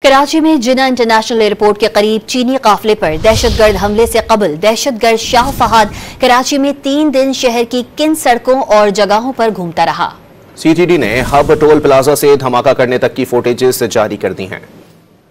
कराची में जिन्ना international airport के करीब चीनी काफिले पर दहशतगर्द हमले से कबल दहशतगर्द शाह फहाद कराची में 3 दिन शहर की किन सड़कों और जगहों पर घूमता रहा। सीटीडी ने हब टोल प्लाजा से धमाका करने तक की फुटेजेस जारी कर दी हैं।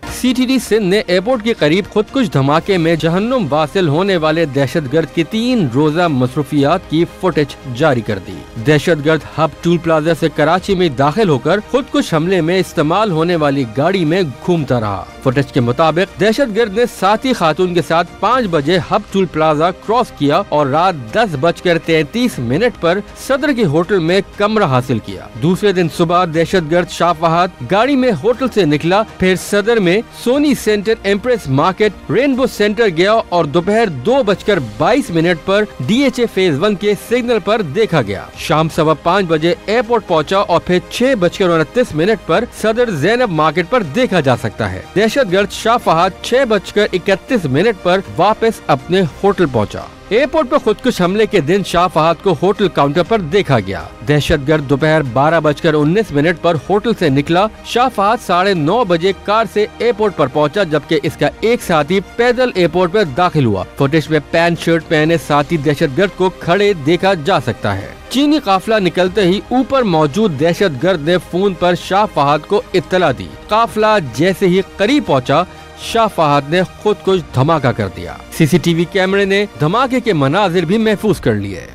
सीटीडी सिंध ने एयरपोर्ट के करीब खुदकुश धमाके में जहन्नुम वासिल होने वाले दहशतगर्द की 3 रोजा मसरूफियात की फुटेज जारी कर दी। दहशतगर्द हब टोल प्लाजा से कराची में दाखिल होकर खुदकुश हमले में इस्तेमाल होने वाली गाड़ी में घूमता रहा। फुटेज के मुताबिक दहशतगर्द ने साथी खातून के साथ 5 बजे हब टोल प्लाजा क्रॉस किया और रात 10:33 पर सदर के होटल में कमरा हासिल किया। दूसरे दिन सुबह दहशतगर्द शाह फहाद गाड़ी में होटल से निकला, फिर सदर में Sony Centre, Empress Market, Rainbow Centre गया और दोपहर 2:22 पर DHA फेज 1 के सिग्नल पर देखा गया। शाम 5:15 बजे एयरपोर्ट पहुंचा और फिर 6:29 पर सदर जैनब मार्केट पर देखा जा सकता है। दहशतगर्द शाह फहाद 6:31 पर वापस अपने होटल पहुंचा। एयरपोर्ट पर खुदकुश हमले के दिन शाह फहाद को होटल काउंटर पर देखा गया। दहशतगर्द दोपहर 12:19 पर होटल से निकला। शाह फहाद 9:30 बजे कार से एयरपोर्ट पर पहुंचा, जबकि इसका एक साथी पैदल एयरपोर्ट पर दाखिल हुआ। फुटेज में पैंट शर्ट पहने साथी दहशतगर्द को खड़े देखा जा सकता है। चीनी काफिला निकलते ही ऊपर मौजूद दहशतगर्द ने फोन पर शाह फहाद को इत्तला दी। काफिला जैसे ही करीब पहुंचा, शाह फहाद ने खुद कुछ धमाका कर दिया। सीसीटीवी कैमरे ने धमाके के मनाजिर भी महफूज कर लिए।